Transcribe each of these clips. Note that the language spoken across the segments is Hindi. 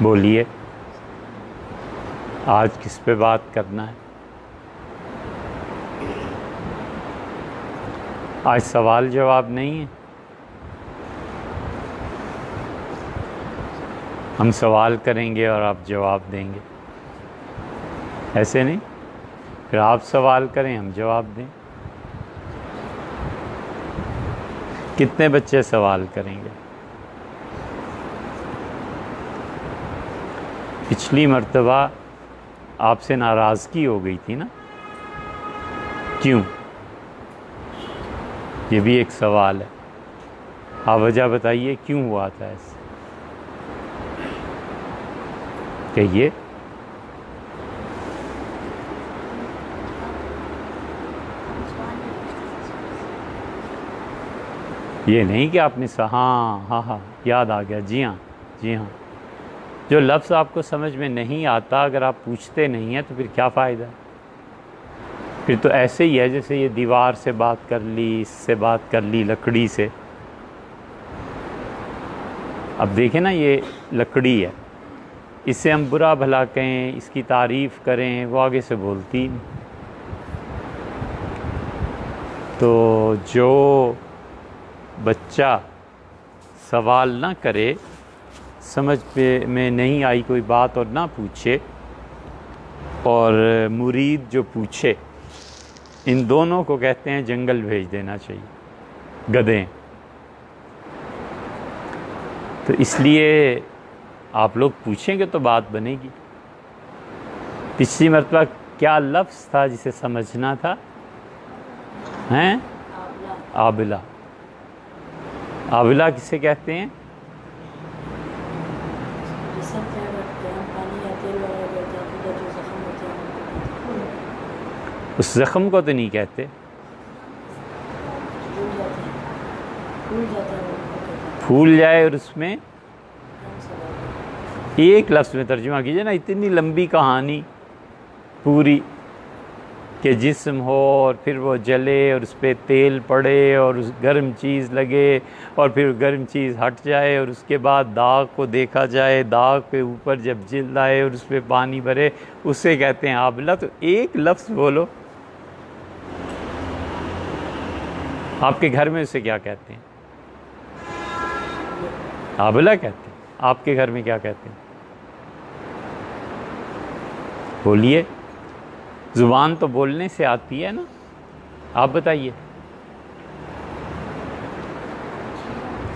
बोलिए, आज किस पे बात करना है? आज सवाल जवाब नहीं है। हम सवाल करेंगे और आप जवाब देंगे, ऐसे नहीं। फिर आप सवाल करें, हम जवाब दें। कितने बच्चे सवाल करेंगे? पिछली मर्तबा आपसे नाराज़गी हो गई थी ना, क्यों? ये भी एक सवाल है। आप वजह बताइए, क्यों हुआ था ऐसे? कहिए। ये नहीं कि आपने हाँ, याद आ गया। जी हाँ, जी हाँ। जो लफ्ज़ आपको समझ में नहीं आता, अगर आप पूछते नहीं हैं तो फिर क्या फ़ायदा? फिर तो ऐसे ही है जैसे ये दीवार से बात कर ली, इससे बात कर ली, लकड़ी से। अब देखें ना, ये लकड़ी है, इससे हम बुरा भला कहें, इसकी तारीफ़ करें, वो आगे से बोलती नहीं। तो जो बच्चा सवाल ना करे, समझ में नहीं आई कोई बात और ना पूछे, और मुरीद जो पूछे, इन दोनों को कहते हैं जंगल भेज देना चाहिए, गधे। तो इसलिए आप लोग पूछेंगे तो बात बनेगी। पिछली मरतबा क्या लफ्ज़ था जिसे समझना था? हैं? आबिला। आबिला किसे कहते हैं? उस ज़ख्म को तो नहीं कहते, फूल जाए और उसमें एक लफ्ज़ में तर्जुमा कीजिए ना। इतनी लंबी कहानी पूरी कि जिस्म हो और फिर वो जले और उस पर तेल पड़े और उस गर्म चीज़ लगे और फिर गर्म चीज़ हट जाए और उसके बाद दाग को देखा जाए, दाग पे ऊपर जब जिल्द आए और उस पर पानी भरे, उससे कहते हैं आबिला। तो एक लफ्ज़ बोलो। आपके घर में उसे क्या कहते हैं? आबिला कहते हैं। आपके घर में क्या कहते हैं? बोलिए। ज़ुबान तो बोलने से आती है ना, आप बताइए।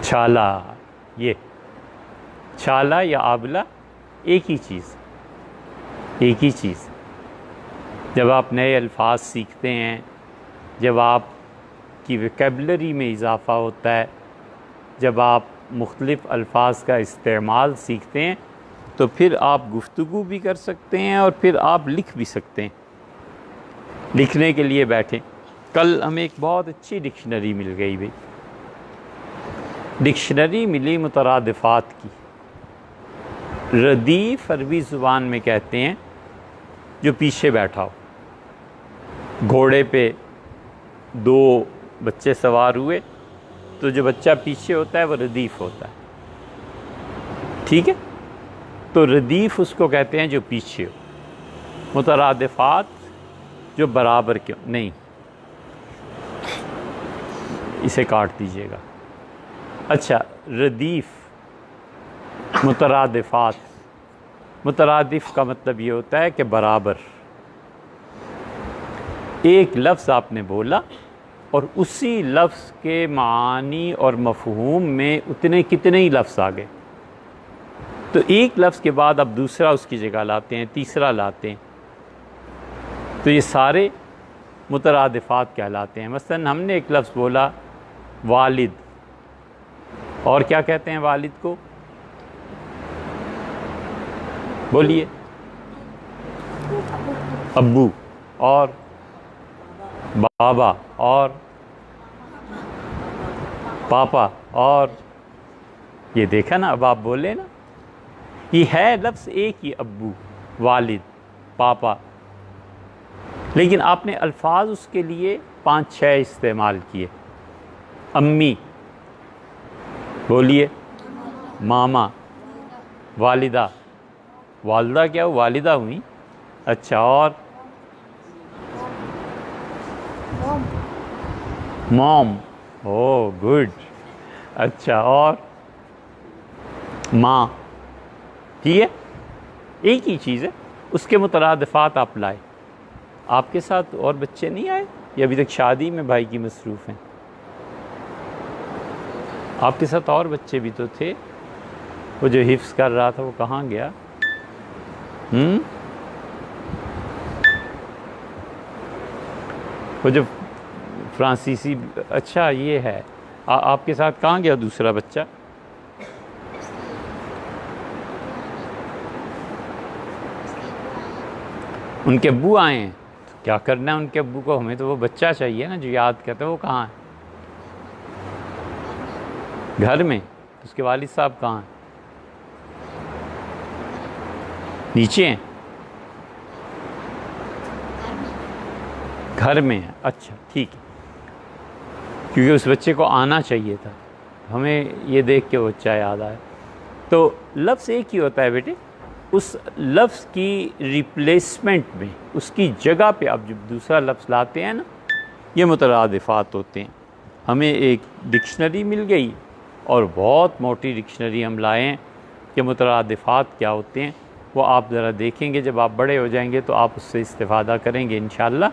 छाला। ये छाला या आबिला एक ही चीज़, एक ही चीज़। जब आप नए अल्फाज सीखते हैं, जब आपकी वोकैबुलरी में इजाफ़ा होता है, जब आप मुख्तलिफ़ अल्फाज का इस्तेमाल सीखते हैं, तो फिर आप गुफ्तगू भी कर सकते हैं और फिर आप लिख भी सकते हैं। लिखने के लिए बैठें। कल हमें एक बहुत अच्छी डिक्शनरी मिल गई भाई। डिक्शनरी मिली मुतरादिफ़ात की। रदीफ़ अरबी ज़ुबान में कहते हैं जो पीछे बैठा हो। घोड़े पे दो बच्चे सवार हुए, तो जो बच्चा पीछे होता है वो रदीफ़ होता है, ठीक है? तो रदीफ़ उसको कहते हैं जो पीछे हो। मुतरादिफ़ात जो बराबर क्यों नहीं, इसे काट दीजिएगा। अच्छा, रदीफ़, मुतरादिफ़ात। मुतरादिफ़ का मतलब ये होता है कि बराबर। एक लफ्ज़ आपने बोला और उसी लफ्ज़ के मानी और मफ़हूम में उतने कितने ही लफ्ज़ आ गए, तो एक लफ्ज़ के बाद अब दूसरा उसकी जगह लाते हैं, तीसरा लाते हैं, तो ये सारे मुतरादिफ़ात कहलाते हैं। मसलन हमने एक लफ्ज़ बोला वालिद, और क्या कहते हैं वालिद को? बोलिए। अब्बू, और बाबा, और पापा, और ये देखा ना, अब आप बोले ना, ये है लफ्ज़ एक ही, अब्बू, वालिद, पापा, लेकिन आपने अल्फाज उसके लिए 5-6 इस्तेमाल किए। अम्मी, बोलिए। मामा, वालिदा, वालदा क्या हो, वालिदा हुई। अच्छा, और मॉम। ओ गुड। अच्छा, और माँ। ठीक है, एक ही चीज़ है, उसके मुतरादिफ़ात आप लाए। आपके साथ और बच्चे नहीं आए, या अभी तक शादी में भाई की मसरूफ़ हैं? आपके साथ और बच्चे भी तो थे। वो जो हिफ्स कर रहा था वो कहाँ गया? वो जो फ्रांसीसी, अच्छा ये है। आपके साथ कहाँ गया दूसरा बच्चा? उनके अब्बू आए हैं। तो क्या करना है उनके अब्बू को, हमें तो वो बच्चा चाहिए ना जो याद करता है। वो कहाँ है? घर में। उसके वालिद साहब कहाँ हैं? नीचे हैं, घर में है। अच्छा ठीक है, क्योंकि उस बच्चे को आना चाहिए था, हमें ये देख के बच्चा याद आया। तो लफ्ज़ एक ही होता है बेटे, उस लफ्ज़ की रिप्लेसमेंट में, उसकी जगह पे आप जब दूसरा लफ्ज़ लाते हैं ना, ये मुतरादिफ़ात होते हैं। हमें एक डिक्शनरी मिल गई और बहुत मोटी डिक्शनरी हम लाए हैं कि मुतरादिफ़ात क्या होते हैं। वो आप ज़रा देखेंगे, जब आप बड़े हो जाएंगे तो आप उससे इस्तेफ़ादा करेंगे इंशाअल्लाह।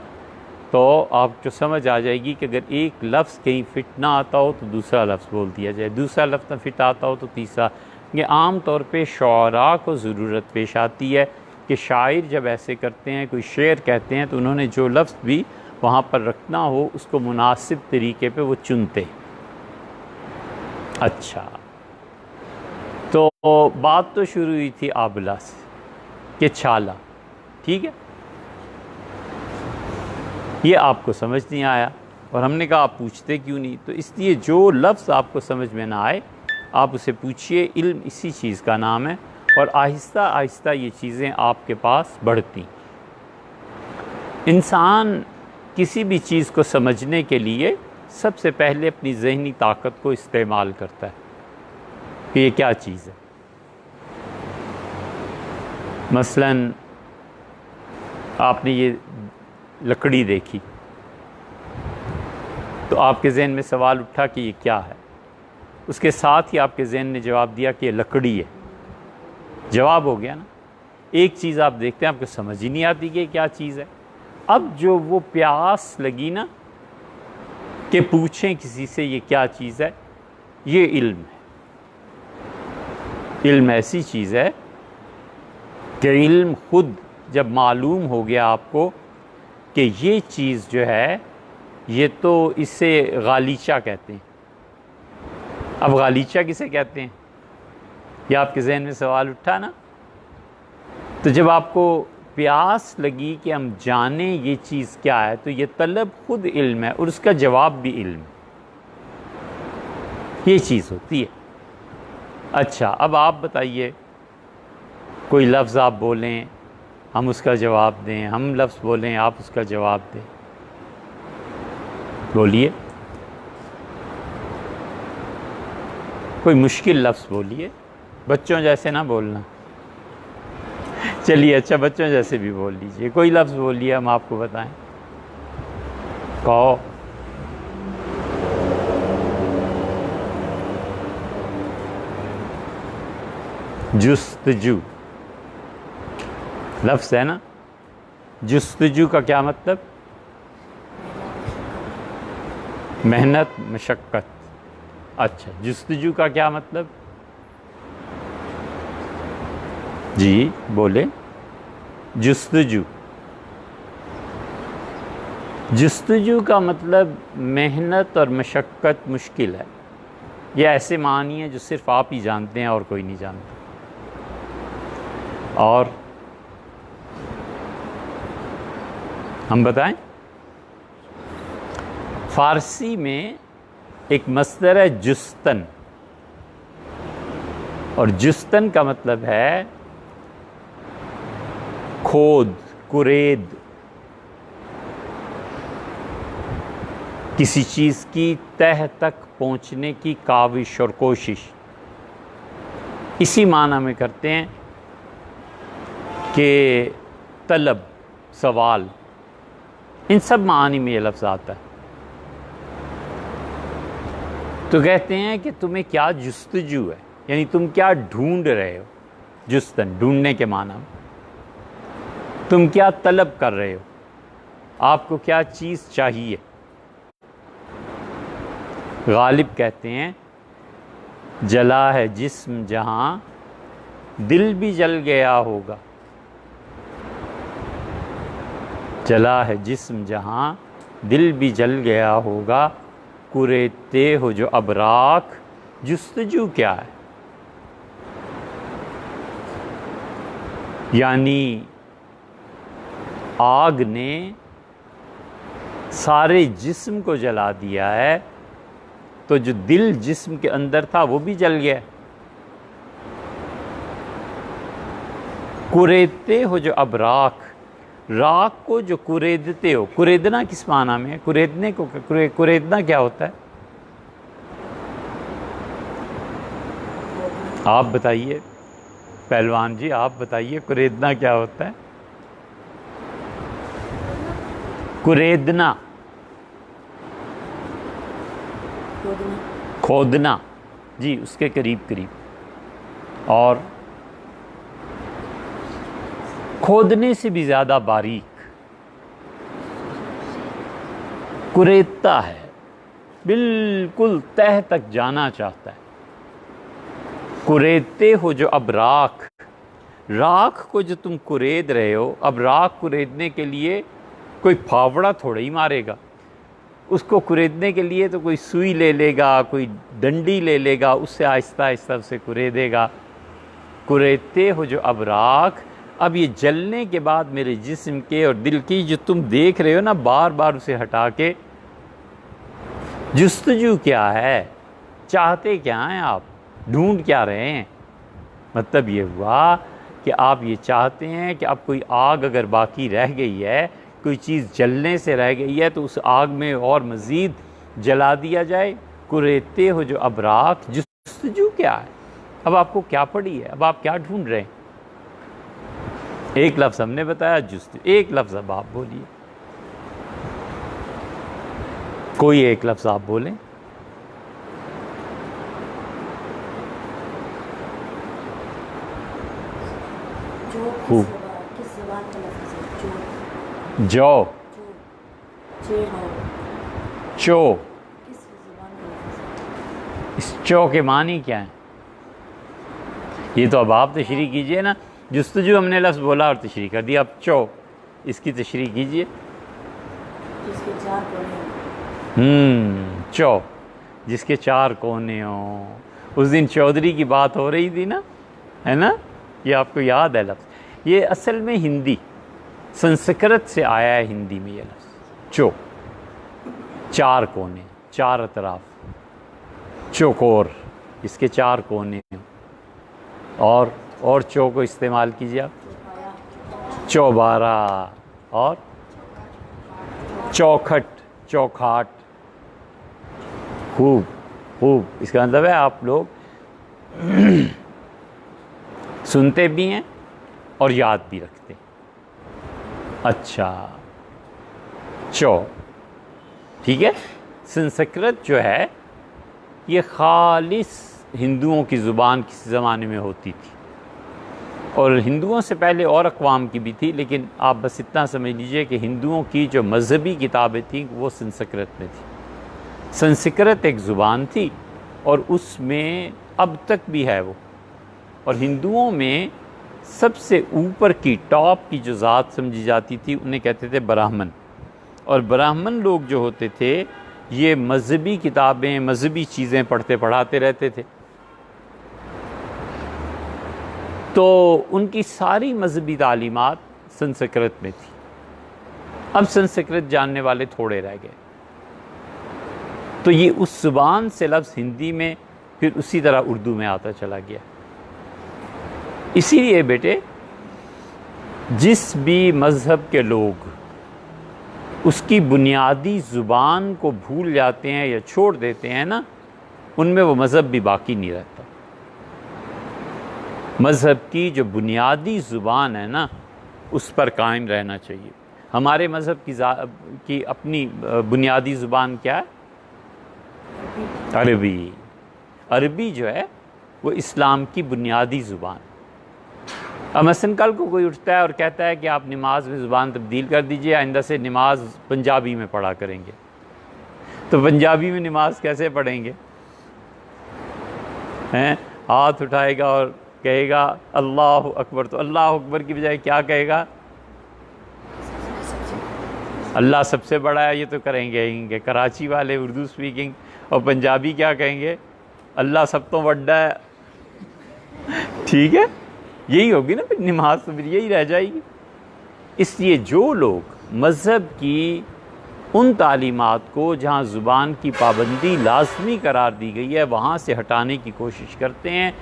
तो आपको समझ आ जाएगी कि अगर एक लफ्ज़ कहीं फ़िट ना आता हो तो दूसरा लफ्ज़ बोल दिया जाए, दूसरा लफ्ज़ ना फ़िट आता हो तो तीसरा। ये आम तौर पे शुअरा को ज़रूरत पेश आती है कि शायर जब ऐसे करते हैं, कोई शेर कहते हैं, तो उन्होंने जो लफ्ज़ भी वहाँ पर रखना हो उसको मुनासिब तरीके पे वो चुनते। अच्छा, तो बात तो शुरू हुई थी आबला से कि छाला, ठीक है, ये आपको समझ नहीं आया और हमने कहा आप पूछते क्यों नहीं। तो इसलिए जो लफ्ज़ आपको समझ में ना आए आप उसे पूछिए। इल्म इसी चीज़ का नाम है, और आहिस्ता आहिस्ता ये चीज़ें आपके पास बढ़ती। इंसान किसी भी चीज़ को समझने के लिए सबसे पहले अपनी ज़हनी ताकत को इस्तेमाल करता है कि ये क्या चीज़ है। मसलन आपने ये लकड़ी देखी तो आपके ज़हन में सवाल उठा कि ये क्या है। उसके साथ ही आपके ज़हन ने जवाब दिया कि ये लकड़ी है। जवाब हो गया ना। एक चीज़ आप देखते हैं, आपको समझ ही नहीं आती कि क्या चीज़ है। अब जो वो प्यास लगी ना कि पूछें किसी से ये क्या चीज़ है, ये इल्म है। इल्म ऐसी चीज़ है कि इल्म खुद जब मालूम हो गया आपको कि ये चीज़ जो है, ये तो इसे गालीचा कहते हैं। अब गालीचा किसे कहते हैं, ये आपके जहन में सवाल उठा ना। तो जब आपको प्यास लगी कि हम जानें ये चीज़ क्या है, तो ये तलब खुद इल्म है और उसका जवाब भी इल्म, ये चीज़ होती है। अच्छा, अब आप बताइए, कोई लफ्ज़ आप बोलें हम उसका जवाब दें, हम लफ्ज़ बोलें आप उसका जवाब दें। बोलिए, कोई मुश्किल लफ्ज़ बोलिए, बच्चों जैसे ना बोलना। चलिए अच्छा, बच्चों जैसे भी बोल लीजिए, कोई लफ्ज़ बोलिए, हम आपको बताएं। कहो। जुस्तजू लफ्ज़ है ना। जुस्तजू का क्या मतलब? मेहनत, मशक्क़त। अच्छा, जुस्तजू का क्या मतलब? जी बोले। जुस्तजू, जुस्तजू का मतलब मेहनत और मशक्क़त, मुश्किल है। ये ऐसे मानी है जो सिर्फ़ आप ही जानते हैं और कोई नहीं जानता। और हम बताएं, फ़ारसी में एक मस्दर है जुस्तन, और जुस्तन का मतलब है खोद, कुरेद, किसी चीज़ की तह तक पहुंचने की काविश और कोशिश, इसी माना में करते हैं कि तलब, सवाल, इन सब मानी में ये लफ्ज़ आता है। तो कहते हैं कि तुम्हें क्या जुस्तजू है, यानी तुम क्या ढूंढ रहे हो। जुस्तन, ढूंढने के माना में। तुम क्या तलब कर रहे हो, आपको क्या चीज़ चाहिए। गालिब कहते हैं जला है जिस्म जहां दिल भी जल गया होगा। जला है जिस्म जहां दिल भी जल गया होगा, कुरेते हो जो अब राख, जुस्तजू क्या है। यानी आग ने सारे जिस्म को जला दिया है, तो जो दिल जिस्म के अंदर था वो भी जल गया। कुरेदते हो जो अब राख, राख को जो कुरेदते हो। कुरेदना किस माना में है, कुरेदने को कुरेदना क्या होता है, आप बताइए पहलवान जी, आप बताइए कुरेदना क्या होता है। कुरेदना, खोदना जी, उसके करीब करीब। और खोदने से भी ज़्यादा बारीक कुरेदता है, बिल्कुल तह तक जाना चाहता है। कुरेदते हो जो अब राख, राख को जो तुम कुरेद रहे हो, अब राख कुरेदने के लिए कोई फावड़ा थोड़ा ही मारेगा। उसको कुरेदने के लिए तो कोई सुई ले लेगा, कोई डंडी ले लेगा, उससे आहिस्ता आहिस्ता उसे कुरेदेगा। कुरेदते हो जो अब राख, अब ये जलने के बाद मेरे जिस्म के और दिल की जो तुम देख रहे हो ना, बार बार उसे हटा के, जुस्तजू क्या है, चाहते क्या हैं आप, ढूंढ क्या रहे हैं। मतलब ये हुआ कि आप ये चाहते हैं कि अब कोई आग अगर बाकी रह गई है, कोई चीज़ जलने से रह गई है, तो उस आग में और मज़ीद जला दिया जाए। कुरेदते हो जो अब राख, जुस्तजू क्या है, अब आपको क्या पड़ी है, अब आप क्या ढूंढ रहे हैं। एक लफ्ज़ हमने बताया जुस्त, एक लफ्ज़ अब आप बोलिए, कोई एक लफ्ज़ आप बोलें। खूब। जो, चो, इस चो के मानी क्या है, ये तो अब आप तशरीह कीजिए ना। जुस्तजू हमने लफ्ज़ बोला और तशरीह कर दिया, अब चो, इसकी तशरीह कीजिए। चो, जिसके चार कोने हों। उस दिन चौधरी की बात हो रही थी ना, है ना, ये आपको याद है लफ्ज़। ये असल में हिंदी, संस्कृत से आया है हिंदी में ये लफ्ज़। चो, चार कोने, चार अतराफ, चौकोर, इसके चार कोने हों। और चौ को इस्तेमाल कीजिए आप, चौबारा, और चौखट, चौखाट। खूब खूब, इसका मतलब है आप लोग सुनते भी हैं और याद भी रखते हैं। अच्छा, चौ, ठीक है। संस्कृत जो है ये खालिस हिंदुओं की ज़ुबान किसी ज़माने में होती थी, और हिंदुओं से पहले और अक़वाम की भी थी, लेकिन आप बस इतना समझ लीजिए कि हिंदुओं की जो मज़हबी किताबें थीं वो संस्कृत में थी। संस्कृत एक ज़ुबान थी और उसमें अब तक भी है वो। और हिंदुओं में सबसे ऊपर की, टॉप की जो ज़ात समझी जाती थी, उन्हें कहते थे ब्राह्मण। और ब्राह्मण लोग जो होते थे ये मज़हबी किताबें, मज़हबी चीज़ें पढ़ते पढ़ाते रहते थे। तो उनकी सारी मज़हबी तालीमात संस्कृत में थी। अब संस्कृत जानने वाले थोड़े रह गए, तो ये उस ज़ुबान से लफ्ज़ हिंदी में फिर उसी तरह उर्दू में आता चला गया। इसीलिए बेटे, जिस भी मज़हब के लोग उसकी बुनियादी ज़ुबान को भूल जाते हैं या छोड़ देते हैं ना, उनमें वो मज़हब भी बाकी नहीं रहता। मज़हब की जो बुनियादी ज़ुबान है ना, उस पर कायम रहना चाहिए। हमारे मज़हब की अपनी बुनियादी ज़ुबान क्या है? अरबी। अरबी जो है वो इस्लाम की बुनियादी ज़ुबान। अब मसलन कल को कोई उठता है और कहता है कि आप नमाज में ज़ुबान तब्दील कर दीजिए, आइंदा से नमाज पंजाबी में पढ़ा करेंगे, तो पंजाबी में नमाज कैसे पढ़ेंगे? हैं, हाथ उठाएगा और कहेगा अल्लाह अकबर, तो अल्लाह अकबर की बजाय क्या कहेगा? अल्लाह सबसे बड़ा है, ये तो करेंगे कराची वाले उर्दू स्पीकिंग। और पंजाबी क्या कहेंगे? अल्लाह सब तो बड़ा है। ठीक है, यही होगी ना फिर नमाज, तो फिर यही रह जाएगी। इसलिए जो लोग मज़हब की उन तालीमात को जहाँ ज़ुबान की पाबंदी लाजमी करार दी गई है वहाँ से हटाने की कोशिश करते हैं,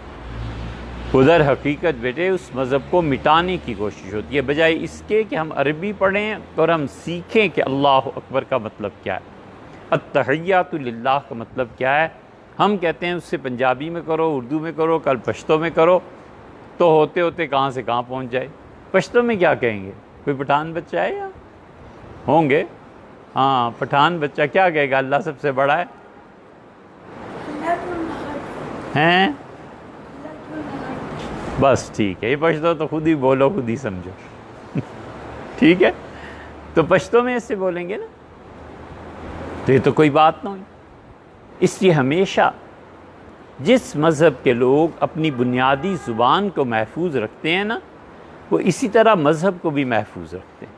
उधर हकीकत बेटे उस मज़हब को मिटाने की कोशिश होती है, बजाय इसके कि हम अरबी पढ़ें और हम सीखें कि अल्लाह अकबर का मतलब क्या है, अत्तहिय्यातु लिल्लाह का मतलब क्या है। हम कहते हैं उससे पंजाबी में करो, उर्दू में करो, कल पश्तो में करो, तो होते होते कहाँ से कहाँ पहुँच जाए। पश्तो में क्या कहेंगे? कोई पठान बच्चा है या होंगे? हाँ, पठान बच्चा क्या कहेगा? अल्लाह सबसे बड़ा है। हैं? बस ठीक है, ये पश्तो तो खुद ही बोलो, खुद ही समझो। ठीक है, तो पश्तो में इससे बोलेंगे ना, तो ये तो कोई बात ना हुई। इसलिए हमेशा जिस मज़हब के लोग अपनी बुनियादी ज़ुबान को महफूज रखते हैं ना, वो इसी तरह मज़हब को भी महफूज रखते हैं।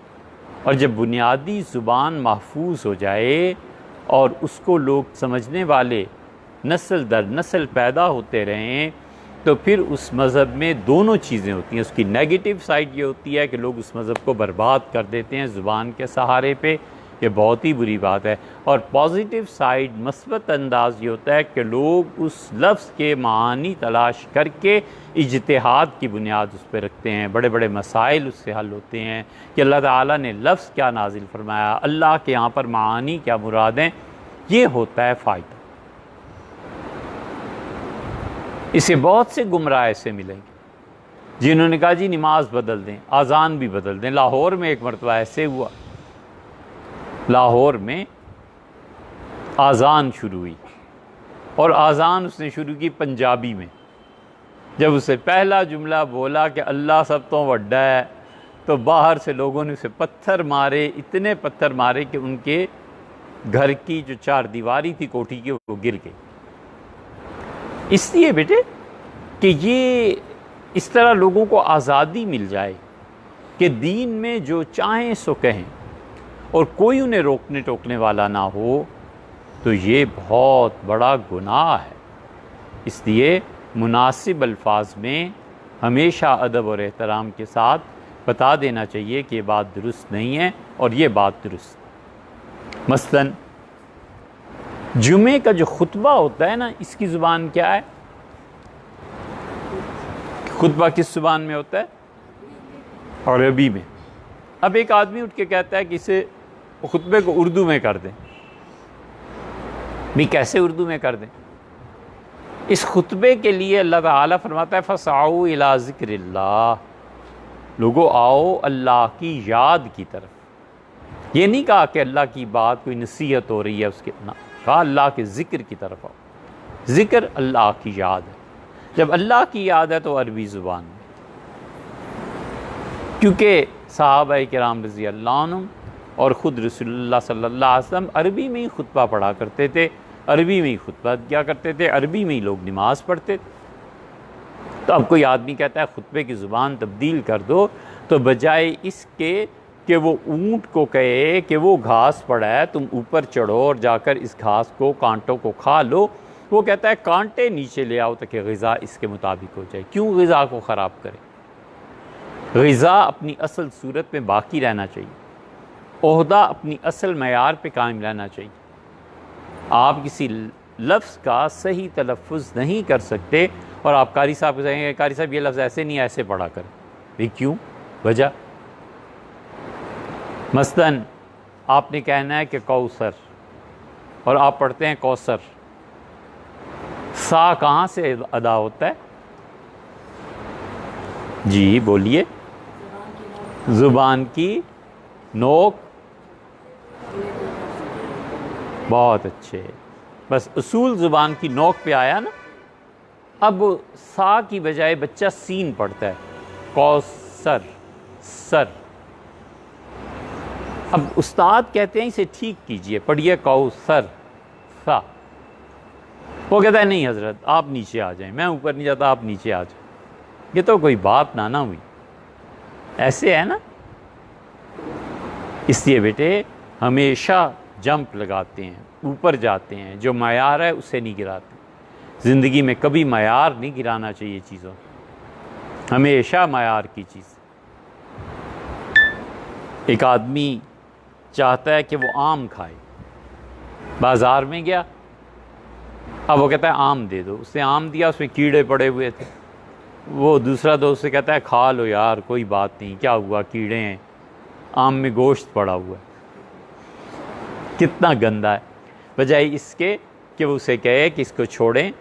और जब बुनियादी ज़ुबान महफूज हो जाए और उसको लोग समझने वाले नस्ल दर नस्ल पैदा होते रहें, तो फिर उस मज़हब में दोनों चीज़ें होती हैं। उसकी नेगेटिव साइड ये होती है कि लोग उस मज़हब को बर्बाद कर देते हैं ज़ुबान के सहारे पे, ये बहुत ही बुरी बात है। और पॉजिटिव साइड मस्बत अंदाज़ ये होता है कि लोग उस लफ्ज़ के मानी तलाश करके इज्तिहाद की बुनियाद उस पर रखते हैं, बड़े बड़े मसाइल उससे हल होते हैं कि अल्लाह ताला ने लफ्ज़ क्या नाजिल फरमाया, अल्लाह के यहाँ पर मानी क्या मुरादें, ये होता है फ़ायदा। इसे बहुत से गुमराह ऐसे मिलेंगे जिन्होंने कहा जी नमाज बदल दें, आज़ान भी बदल दें। लाहौर में एक मरतबा ऐसे हुआ, लाहौर में आज़ान शुरू हुई और आज़ान उसने शुरू की पंजाबी में। जब उसे पहला जुमला बोला कि अल्लाह सब तो वड्डा है, तो बाहर से लोगों ने उसे पत्थर मारे, इतने पत्थर मारे कि उनके घर की जो चार दीवारी थी कोठी की वो गिर गई। इसलिए बेटे कि ये इस तरह लोगों को आज़ादी मिल जाए कि दीन में जो चाहें सो कहें और कोई उन्हें रोकने टोकने वाला ना हो, तो ये बहुत बड़ा गुनाह है। इसलिए मुनासिब अल्फाज में हमेशा अदब और एहतराम के साथ बता देना चाहिए कि ये बात दुरुस्त नहीं है और ये बात दुरुस्त। मसलन जुमे का जो खुतबा होता है ना, इसकी ज़ुबान क्या है? खुतबा किस ज़ुबान में होता है? अरबी में। अब एक आदमी उठ के कहता है कि इसे खुतबे को उर्दू में कर दें। भी कैसे उर्दू में कर दें? इस खुतबे के लिए अल्लाह ताला फरमाता है फसाऊ इला ज़िक्रिल्लाह, लोगो आओ अल्लाह की याद की तरफ। ये नहीं कहा कि अल्लाह की बात कोई नसीहत हो रही है उसके ना, कहा अल्लाह के ज़िक्र की तरफ आओ। ज़िक्र अल्लाह की याद है। जब अल्लाह की याद है तो अरबी ज़ुबान में, क्योंकि सहाबा किराम रज़ी अल्लाह अन्हुम और ख़ुद रसूलुल्लाह सल्लल्लाहु अलैहि वसल्लम अरबी में ही खुतबा पढ़ा करते थे, अरबी में ही खुतबा किया करते थे, अरबी में ही लोग नमाज़ पढ़ते थे। तो अब कोई आदमी कहता है खुतबे की ज़ुबान तब्दील कर दो, तो बजाय इसके कि वो ऊँट को कहे कि वो घास पड़ा है, तुम ऊपर चढ़ो और जाकर इस घास को, कांटों को खा लो, वो कहता है कांटे नीचे ले आओ ताकि ग़िज़ा इसके मुताबिक हो जाए। क्यों ग़िज़ा को ख़राब करे? ग़िज़ा अपनी असल सूरत में बाकी रहना चाहिए, ओहदा अपनी असल मयार पे कायम रहना चाहिए। आप किसी लफ्ज़ का सही तलफ़ुज़ नहीं कर सकते और आप कारी साहब को कहेंगे कारी साहब ये लफ्ज़ ऐसे नहीं ऐसे पढ़ा करें, भाई क्यों? वजह मसलन आपने कहना है कि कौसर और आप पढ़ते हैं कौसर, सा कहाँ से अदा होता है? जी बोलिए। ज़ुबान की नोक, बहुत अच्छे। बस उसूल ज़ुबान की नोक पे आया ना। अब सा की बजाय बच्चा सीन पढ़ता है, कौसर, सर। अब उस्ताद कहते हैं इसे ठीक कीजिए, पढ़िए कौसर, सा। वो कहता है नहीं हजरत आप नीचे आ जाएं, मैं ऊपर नहीं जाता, आप नीचे आ जाएं। ये तो कोई बात ना हुई। ऐसे है ना। इसलिए बेटे हमेशा जंप लगाते हैं, ऊपर जाते हैं, जो मायार है उसे नहीं गिराते। ज़िंदगी में कभी मायार नहीं गिराना चाहिए चीज़ों, हमेशा मायार की चीज़। एक आदमी चाहता है कि वो आम खाए, बाज़ार में गया, अब वो कहता है आम दे दो। उसने आम दिया, उसमें कीड़े पड़े हुए थे। वो दूसरा दोस्त से कहता है खा लो यार, कोई बात नहीं, क्या हुआ, कीड़े हैं, आम में गोश्त पड़ा हुआ है। कितना गंदा है। बजाय इसके कि वो उसे कहे कि इसको छोड़ें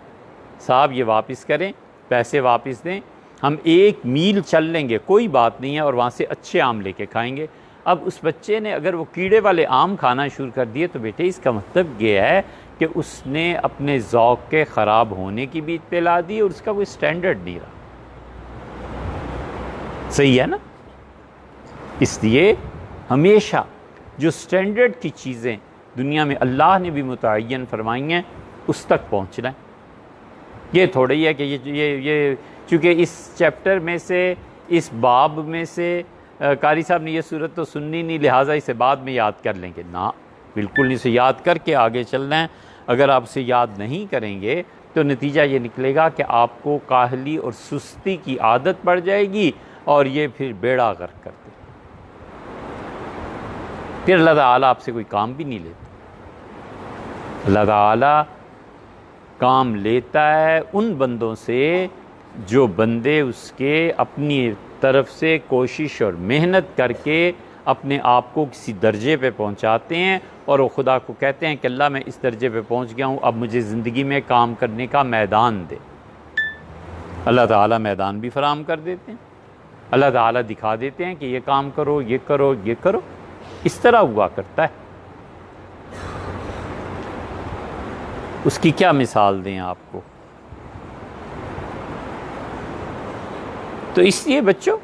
साहब, ये वापस करें, पैसे वापस दें, हम 1 मील चल लेंगे, कोई बात नहीं है, और वहाँ से अच्छे आम लेके खाएंगे। अब उस बच्चे ने अगर वो कीड़े वाले आम खाना शुरू कर दिए तो बेटे इसका मतलब ये है कि उसने अपने ज़ौक़ के ख़राब होने की बीच पे ला दी और उसका कोई स्टैंडर्ड नहीं रहा। सही है ना। इसलिए हमेशा जो स्टैंडर्ड की चीज़ें दुनिया में अल्लाह ने भी मुतय्यन फरमाई हैं उस तक पहुँचना है। ये थोड़ा ही है कि ये चूँकि इस चैप्टर में से, इस बाब में से कारी साहब ने ये सूरत तो सुननी नहीं, लिहाजा इसे बाद में याद कर लेंगे ना, बिल्कुल नहीं। इसे याद करके आगे चलना है। अगर आप इसे याद नहीं करेंगे तो नतीजा ये निकलेगा कि आपको काहली और सुस्ती की आदत पड़ जाएगी और ये फिर बेड़ा गर्क कर दे। फिर अल्लाह ताला आपसे कोई काम भी नहीं लेता। अल्लाह ताला काम लेता है उन बंदों से जो बंदे उसके अपनी तरफ से कोशिश और मेहनत करके अपने आप को किसी दर्जे पे पहुंचाते हैं और वो खुदा को कहते हैं कि अल्लाह मैं इस दर्जे पे पहुंच गया हूँ, अब मुझे ज़िंदगी में काम करने का मैदान दे। अल्लाह ताला मैदान भी फराहम कर देते हैं। अल्लाह ताला दिखा देते हैं कि ये काम करो, ये करो, ये करो। इस तरह हुआ करता है। उसकी क्या मिसाल दें आपको। तो इसलिए बच्चों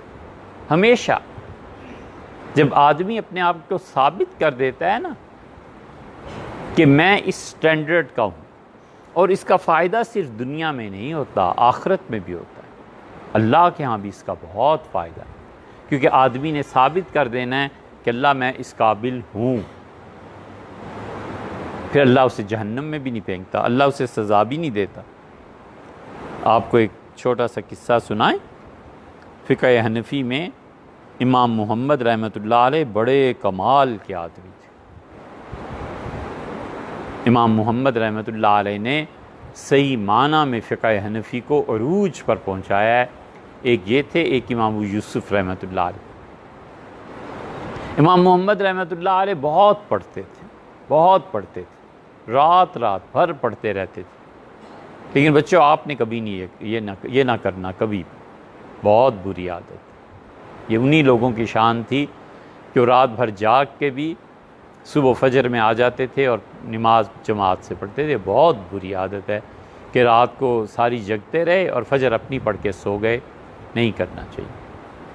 हमेशा जब आदमी अपने आप को साबित कर देता है ना कि मैं इस स्टैंडर्ड का हूँ, और इसका फ़ायदा सिर्फ दुनिया में नहीं होता, आखिरत में भी होता है। अल्लाह के यहाँ भी इसका बहुत फ़ायदा है, क्योंकि आदमी ने साबित कर देना है कि अल्लाह मैं इस काबिल हूँ। फिर अल्लाह उसे जहन्नम में भी नहीं फेंकता, अल्लाह उसे सज़ा भी नहीं देता। आपको एक छोटा सा किस्सा सुनाएं। फ़िक़्ह हनफ़ी में इमाम मोहम्मद रहमतुल्लाह अलैह बड़े कमाल के आदमी थे। इमाम मोहम्मद रहमतुल्लाह अलैह ने सही माना में फ़िक़्ह हनफ़ी को अरूज पर पहुँचाया है। एक ये थे, एक इमाम यूसुफ़ रहमतुल्लाह अलैह। इमाम मोहम्मद रहमतुल्लाह अलैह बहुत पढ़ते थे, बहुत पढ़ते थे, रात रात भर पढ़ते रहते थे। लेकिन बच्चों आपने कभी नहीं ये ना करना, कभी भी। बहुत बुरी आदत। ये उन्हीं लोगों की शान थी कि वो रात भर जाग के भी सुबह फजर में आ जाते थे और नमाज जमात से पढ़ते थे। बहुत बुरी आदत है कि रात को सारी जगते रहे और फजर अपनी पढ़ के सो गए। नहीं करना चाहिए,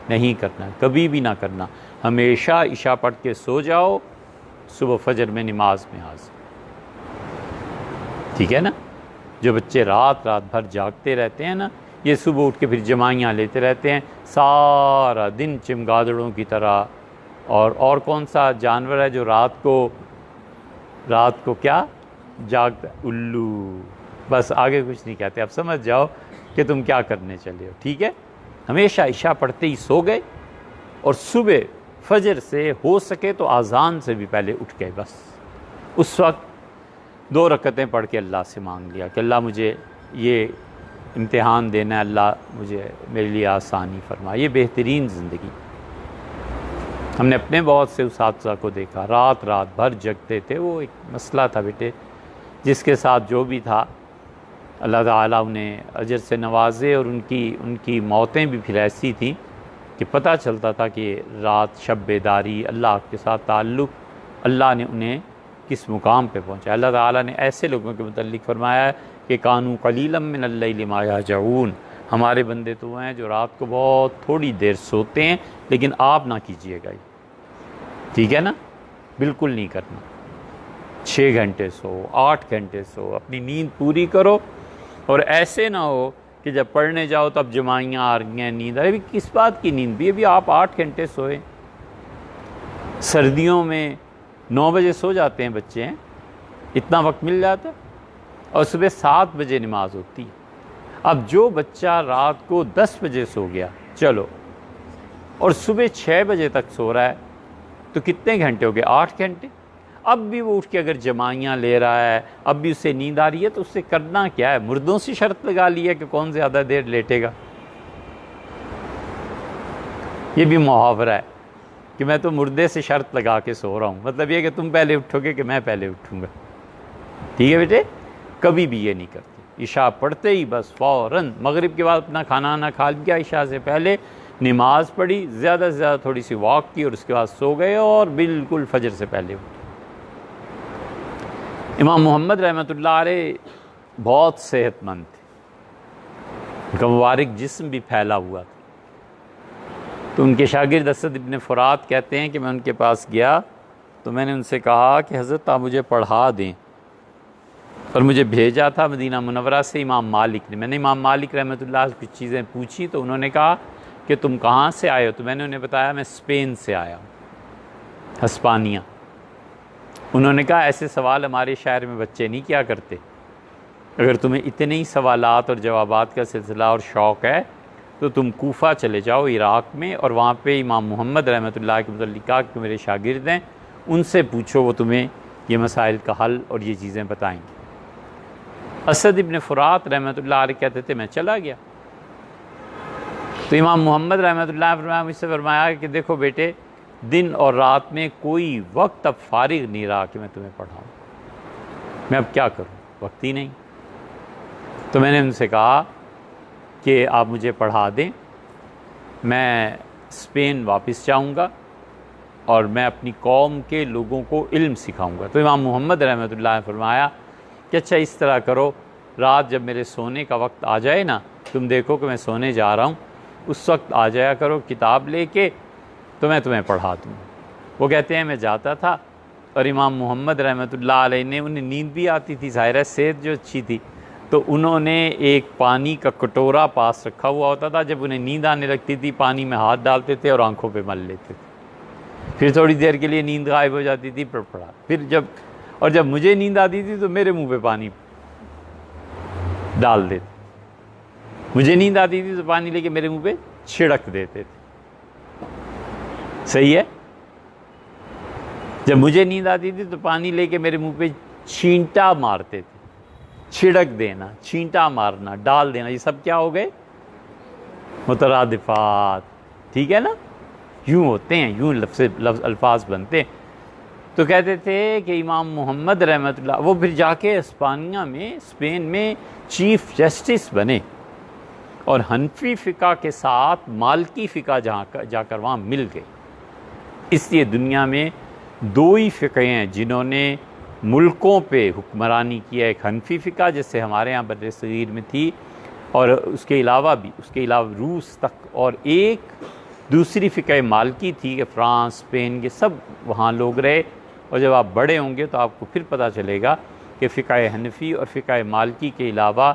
नहीं करना, कभी भी ना करना। हमेशा इशा पढ़ के सो जाओ, सुबह फजर में नमाज में हाजिर। ठीक है ना। जो बच्चे रात रात भर जागते रहते हैं ना, ये सुबह उठ के फिर जमाइयाँ लेते रहते हैं सारा दिन चमगादड़ों की तरह। और कौन सा जानवर है जो रात को क्या जागता? उल्लू। बस आगे कुछ नहीं कहते, आप समझ जाओ कि तुम क्या करने चले हो। ठीक है। हमेशा इशा पढ़ते ही सो गए और सुबह फजर से हो सके तो आज़ान से भी पहले उठ गए। बस उस वक्त 2 रकतें पढ़ के अल्लाह से मांग लिया कि अल्लाह मुझे ये इम्तिहान देना है, अल्लाह मुझे मेरे लिए आसानी फरमा। ये बेहतरीन ज़िंदगी। हमने अपने बहुत से उसातिज़ा को देखा, रात रात भर जगते थे। वो एक मसला था बेटे, जिसके साथ जो भी था अल्लाह ताला उन्हें अजर से नवाजे, और उनकी मौतें भी फिर ऐसी थी कि पता चलता था कि रात शब बेदारी, अल्लाह के साथ ताल्लुक़, अल्लाह ने उन्हें किस मुकाम पे पहुँचा। अल्लाह ताला ने ऐसे लोगों के मुतल्लिक़ फरमाया है कि कानू कलीलम मिनल लैली मा यहजऊन, हमारे बंदे तो हैं जो रात को बहुत थोड़ी देर सोते हैं, लेकिन आप ना कीजिएगा ये, ठीक है ना, बिल्कुल नहीं करना। 6 घंटे सो, 8 घंटे सो, अपनी नींद पूरी करो। और ऐसे ना हो कि जब पढ़ने जाओ तब जमाइयाँ आ रही हैं, नींद अभी किस बात की नींद भी, अभी आप 8 घंटे सोए। सर्दियों में 9 बजे सो जाते हैं बच्चे, हैं इतना वक्त मिल जाता है, और सुबह 7 बजे नमाज होती है। अब जो बच्चा रात को 10 बजे सो गया, चलो, और सुबह 6 बजे तक सो रहा है, तो कितने घंटे हो गए? 8 घंटे। अब भी वो उठ के अगर जमाइयाँ ले रहा है, अब भी उससे नींद आ रही है, तो उससे करना क्या है? मुर्दों से शर्त लगा ली है कि कौन ज़्यादा देर लेटेगा। ये भी मुहावरा है कि मैं तो मुर्दे से शर्त लगा के सो रहा हूँ, मतलब ये कि तुम पहले उठोगे कि मैं पहले उठूँगा। ठीक है बेटे, कभी भी ये नहीं करते। इशा पढ़ते ही बस फ़ौरन मगरिब के बाद अपना खाना ना खा लिया, इशा से पहले नमाज़ पढ़ी, ज़्यादा से ज़्यादा थोड़ी सी वॉक की, और उसके बाद सो गए, और बिल्कुल फजर से पहले उठे। इमाम मोहम्मद रहमतुल्लाह अलैह बहुत सेहतमंद थे, उनका मुबारक जिस्म भी फैला हुआ था। तो उनके शागिर्द असद इब्न फ़ुरात कहते हैं कि मैं उनके पास गया, तो मैंने उनसे कहा कि हज़रत आप मुझे पढ़ा दें, और मुझे भेजा था मदीना मुनव्वरा से इमाम मालिक ने। मैंने इमाम मालिक रहमतुल्लाह से कुछ चीज़ें पूछी, तो उन्होंने कहा कि तुम कहाँ से आए हो? तो मैंने उन्हें बताया मैं स्पेन से आया हूँ, हस्पानिया। उन्होंने कहा ऐसे सवाल हमारे शहर में बच्चे नहीं किया करते, अगर तुम्हें इतने ही सवालात और जवाबात का सिलसिला और शौक़ है तो तुम कूफ़ा चले जाओ इराक़ में, और वहाँ पे इमाम मोहम्मद रहमतुल्लाह के मुतल्लिक़ के मेरे शागिर्द हैं, उनसे पूछो, वो तुम्हें ये मसाइल का हल और ये चीज़ें बताएंगे। असद इब्न फ़ुरात रहमतुल्लाह अलैह कहते थे मैं चला गया। तो इमाम मोहम्मद रहमतुल्लाह अलैह मुझसे फरमाया कि देखो बेटे, दिन और रात में कोई वक्त अब फारिग नहीं रहा कि मैं तुम्हें पढ़ाऊँ, मैं अब क्या करूँ, वक्त ही नहीं। तो मैंने उनसे कहा कि आप मुझे पढ़ा दें, मैं स्पेन वापस जाऊँगा और मैं अपनी कौम के लोगों को इल्म सिखाऊँगा। तो इमाम मोहम्मद रहमतुल्लाह ने फरमाया कि अच्छा इस तरह करो, रात जब मेरे सोने का वक्त आ जाए ना, तुम देखो कि मैं सोने जा रहा हूँ, उस वक्त आ जाया करो किताब लेके, तो मैं तुम्हें पढ़ा दूँ। वो कहते हैं मैं जाता था, और इमाम मोहम्मद रहमतुल्लाह अलैह ने, उन्हें नींद भी आती थी, ज़ाहिर है सेहत जो अच्छी थी, तो उन्होंने एक पानी का कटोरा पास रखा हुआ होता था, जब उन्हें नींद आने लगती थी पानी में हाथ डालते थे और आंखों पे मल लेते थे, फिर थोड़ी देर के लिए नींद गायब हो जाती थी, पड़ा। फिर जब मुझे नींद आती थी तो मेरे मुंह पे पानी डाल देते, मुझे नींद आती थी तो पानी लेके मेरे मुंह पे छिड़क देते थे। सही है, जब मुझे नींद आती थी तो पानी लेके मेरे मुंह पे छींटा मारते थे। छिड़क देना, छींटा मारना, डाल देना, ये सब क्या हो गए? मुतरादिफात। ठीक है ना, यूँ होते हैं, यूँ अल्फाज बनते हैं। तो कहते थे कि इमाम मोहम्मद रहमतुल्लाह, वो फिर जाके इस्पानिया में, स्पेन में चीफ़ जस्टिस बने, और हनफी फ़िक़ा के साथ मालिकी फ़िक़ा जाकर वहाँ मिल गए। इसलिए दुनिया में 2 ही फ़िक़े हैं जिन्होंने मुल्कों पे हुक्मरानी किया, एक हनफी फ़िक़ा जैसे हमारे यहाँ बर्रे सग़ीर में थी, और उसके अलावा रूस तक, और एक दूसरी फ़िक़ा मालिकी थी कि फ़्रांस, स्पेन के सब वहाँ लोग रहे। और जब आप बड़े होंगे तो आपको फिर पता चलेगा कि फ़िक़ा हनफी और फ़िक़ा मालिकी के अलावा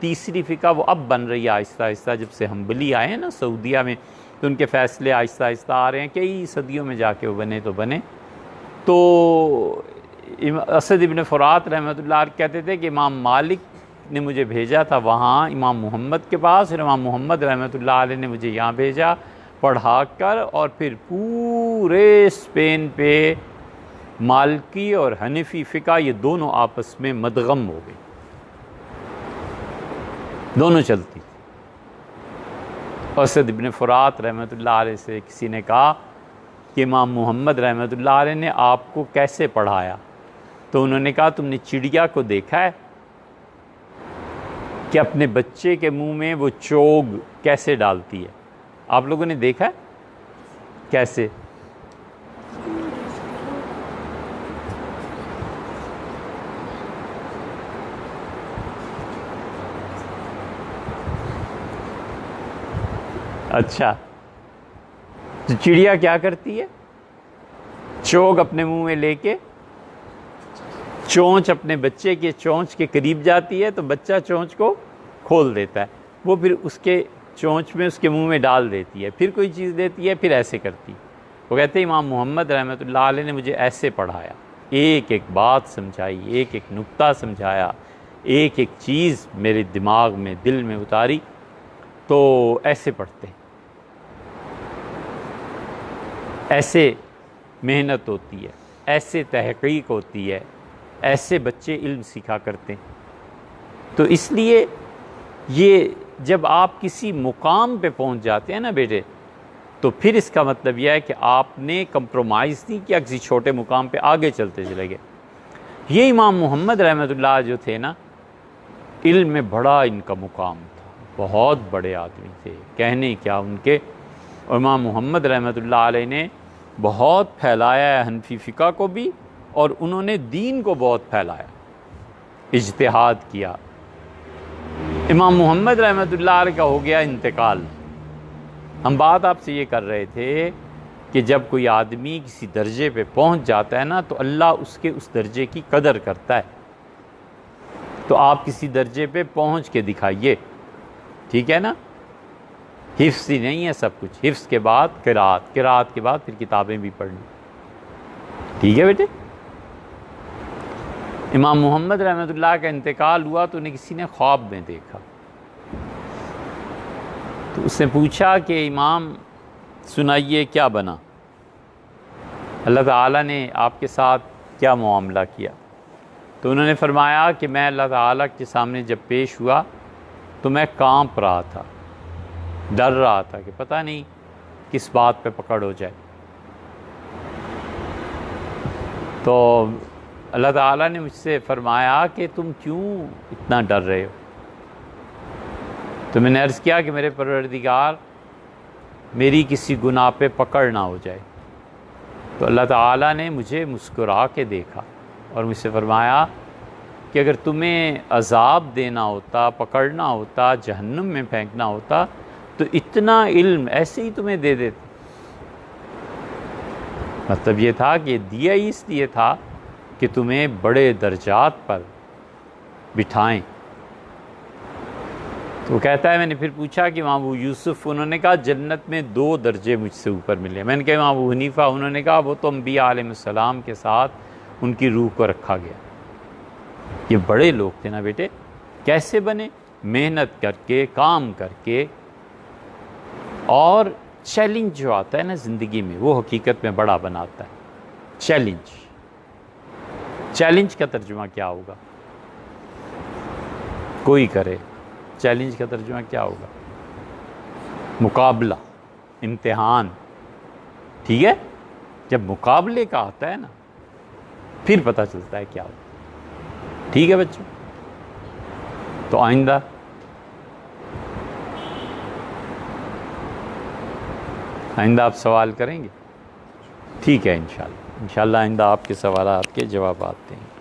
तीसरी फ़िक़ा वो अब बन रही है आहिस्ता आहिस्ता। जब से हम्बली आए हैं ना सऊदिया में, तो उनके फ़ैसले आहिस्ता आहिस्ता आ रहे हैं, कई सदियों में जाके वो बने तो बने। तो असद इब्न फ़ुरात रहमतुल्लाह कहते थे कि इमाम मालिक ने मुझे भेजा था वहाँ इमाम मोहम्मद के पास, और इमाम मोहम्मद रहमतुल्लाह अलैह ने मुझे यहाँ भेजा पढ़ा कर, और फिर पूरे स्पेन पे मालिकी और हनफी फ़िक़ा ये दोनों आपस में मदगम हो गए, दोनों चलती। असद इब्न फ़ुरात रहमतुल्लाह अलैह से किसी ने कहा कि इमाम मोहम्मद रहमतुल्लाह अलैह ने आपको कैसे पढ़ाया? तो उन्होंने कहा तुमने चिड़िया को देखा है कि अपने बच्चे के मुंह में वो चोग कैसे डालती है? आप लोगों ने देखा है? कैसे? अच्छा, तो चिड़िया क्या करती है? चोग अपने मुंह में लेके चोंच अपने बच्चे के चोंच के करीब जाती है, तो बच्चा चोंच को खोल देता है, वो फिर उसके चोंच में उसके मुंह में डाल देती है, फिर कोई चीज़ देती है, फिर ऐसे करती है। वो कहते हैं इमाम मोहम्मद रहमतुल्लाह अलैह ने मुझे ऐसे पढ़ाया, एक एक बात समझाई, एक एक नुक्ता समझाया, एक एक चीज़ मेरे दिमाग में दिल में उतारी। तो ऐसे पढ़ते हैं, ऐसे मेहनत होती है, ऐसे तहक़ीक़ होती है, ऐसे बच्चे इल्म सीखा करते हैं। तो इसलिए ये जब आप किसी मुकाम पे पहुंच जाते हैं ना बेटे, तो फिर इसका मतलब यह है कि आपने कंप्रोमाइज़ नहीं किया, किसी छोटे मुकाम पे आगे चलते चले गए। ये इमाम मोहम्मद रहमतुल्लाह जो थे ना, इल्म में बड़ा इनका मुकाम था, बहुत बड़े आदमी थे, कहने क्या उनके। और इमाम मोहम्मद रहमतुल्लाह अलैह ने बहुत फैलाया है हनफी फ़िक़्ह को भी, और उन्होंने दीन को बहुत फैलाया, इज्तिहाद किया। इमाम मोहम्मद रहमतुल्लाह अलैह का हो गया इंतकाल। हम बात आपसे ये कर रहे थे कि जब कोई आदमी किसी दर्जे पे पहुंच जाता है ना, तो अल्लाह उसके उस दर्जे की कदर करता है। तो आप किसी दर्जे पे पहुंच के दिखाइए, ठीक है ना। हिफ्ज़ ही नहीं है सब कुछ, हिफ्ज़ के बाद क़िराअत, क़िराअत के बाद फिर किताबें भी पढ़नी, ठीक है बेटे। इमाम मोहम्मद रहमतुल्लाह का इंतकाल हुआ तो उन्हें किसी ने ख्वाब में देखा। तो उसने पूछा कि इमाम सुनाइए क्या बना, अल्लाह ताला ने आपके साथ क्या मामला किया। तो उन्होंने फरमाया कि मैं अल्लाह ताला के सामने जब पेश हुआ तो मैं कांप रहा था, डर रहा था कि पता नहीं किस बात पे पकड़ हो जाए। तो अल्लाह ताला ने मुझसे फरमाया कि तुम क्यों इतना डर रहे हो। तो मैंने अर्ज़ किया कि मेरे परवरदिगार, मेरी किसी गुनाह पे पकड़ ना हो जाए। तो अल्लाह ताला ने मुझे मुस्कुरा के देखा और मुझसे फरमाया कि अगर तुम्हें अज़ाब देना होता, पकड़ना होता, जहन्नुम में फेंकना होता, तो इतना इल्म ऐसे ही तुम्हें दे देते। मतलब ये था कि दिया ही इसलिए था कि तुम्हें बड़े दर्जात पर बिठाएं। तो कहता है मैंने फिर पूछा कि इमाम अबू यूसुफ़, उन्होंने कहा जन्नत में 2 दर्जे मुझसे ऊपर मिले। मैंने कहा इमाम अबू हनीफ़ा, उन्होंने कहा वो तो अंबिया अलैहिस्सलाम के साथ उनकी रूह को रखा गया। ये बड़े लोग थे ना बेटे। कैसे बने? मेहनत करके, काम करके, और चैलेंज जो आता है ना ज़िंदगी में, वो हकीकत में बड़ा बनाता है। चैलेंज, चैलेंज का तर्जुमा क्या होगा? कोई करे, चैलेंज का तर्जुमा क्या होगा? मुकाबला, इम्तिहान, ठीक है। जब मुकाबले का आता है ना, फिर पता चलता है क्या होता, ठीक है बच्चों। तो आइंदा आप सवाल करेंगे, ठीक है। इंशाल्लाह आइंदा आपके सवाल के जवाब देंगे।